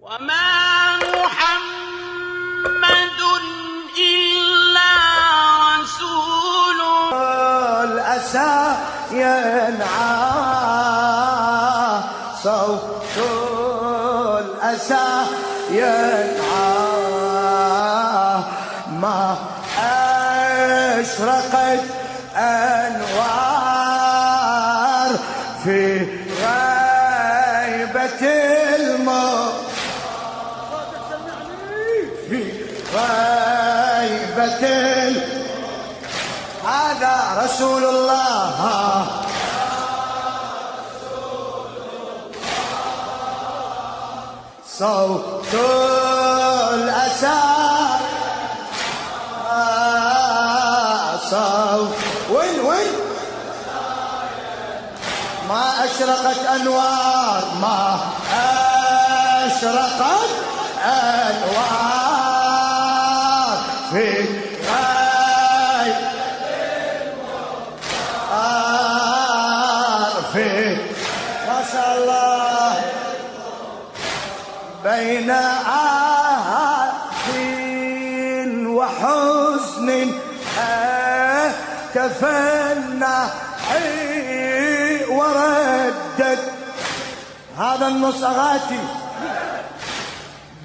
وما محمد إلا رسول الأسى ينعى صوت الأسى ينعى ما أشرقت أنوار في غيبة الموت في غيبة هذا رسول الله صوت الأسى صوت وين ما أشرقت أنوار ما أشرقت أنوار في في ما شاء الله بين وحزن تفنى وردد هذا النص أغاتي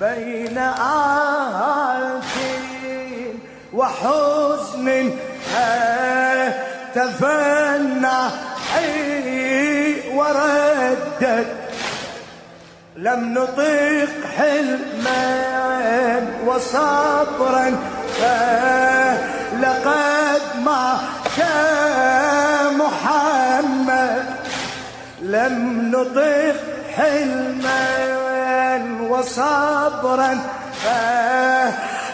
بين وحزن تفنى وردد لم نطيق حلما وصبرا لقد مات محمد لم نطيق حلما وصبرا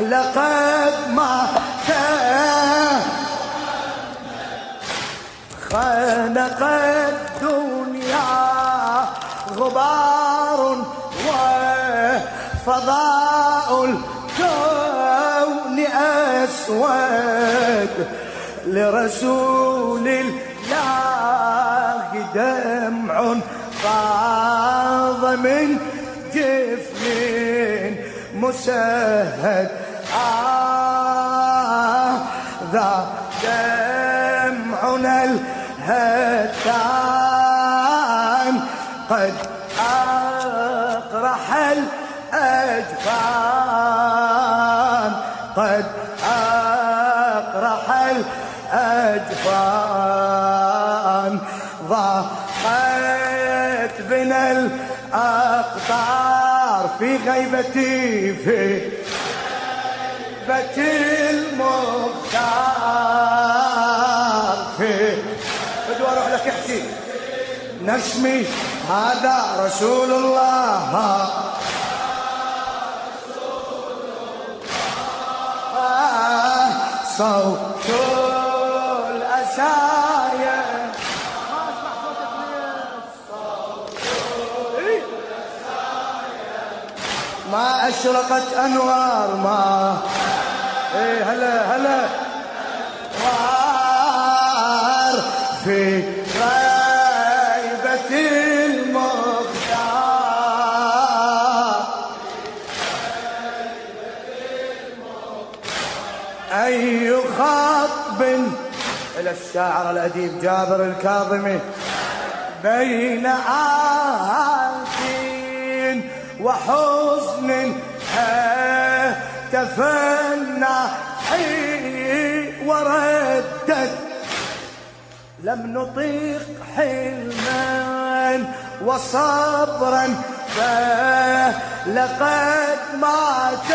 لقد مات خنق الدنيا غبار وفضاء الكون أسود لرسول الله دمع فاض من جفن مسهد ذا دمعنا الهتان قد أقرح الأجفان قد أقرح الأجفان ضاقت بنا الأقطار في غيبتي في غيبة المختار في بدو أروح لك احكي نشمي هذا رسول الله صوت الأسايا ما أسمع صوتك ليه صوت الأسايا ما أشرقت أنوار ما إيه هلا وار في غيبة المختار أي خطب إلى الشاعر الأديب جابر الكاظمي بين وحزن تفنى وردد لم نطيق حلما وصبرا لقد مات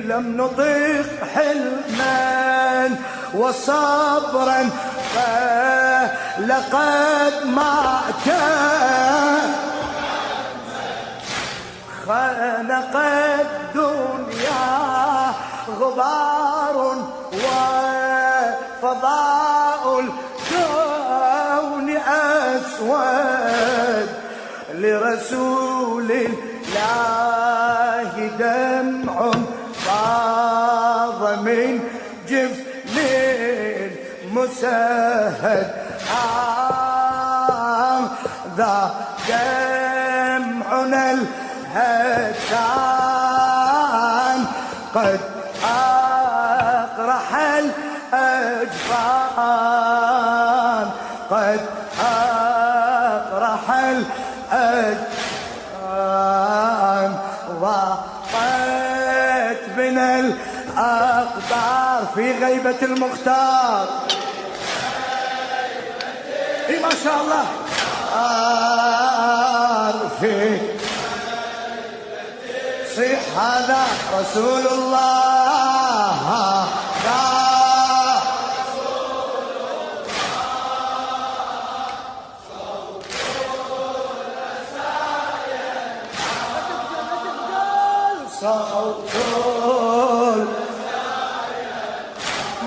لم نطيق حلما وصبرا لقد مات خنق الدنيا غبار وفضاء الكون أسود لرسول الله دمع فاض من جفن مسهد ذا دمعنا الهتان قد أقرح الأجفان قد أقرح الأجفان ضاقت بنا الأقدار في غيبة المختار إيه ما شاء الله في صيح هذا رسول الله صوت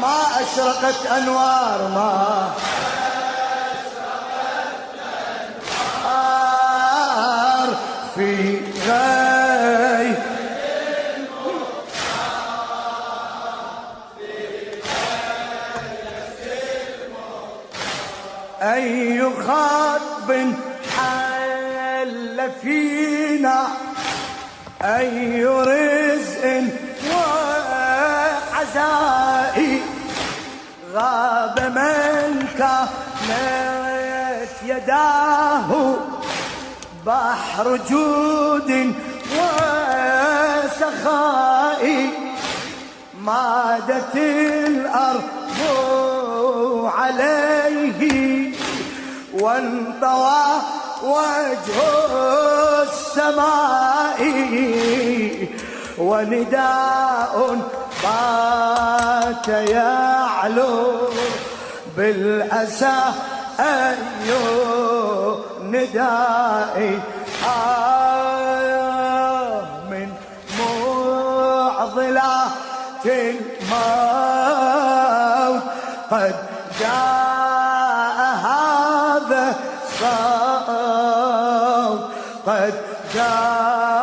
ما أشرقت أنوار ما أشرقت في غي أي خطب حل فينا أي رزق وعزائي غاب من كانت يداه بحر جود وسخاء مادت الأرض عليه وانطوى وجه السماء ونداء بات يعلو بالأسى أي نداء من معضلات الموت قد جاء هذا الصوت قد جاء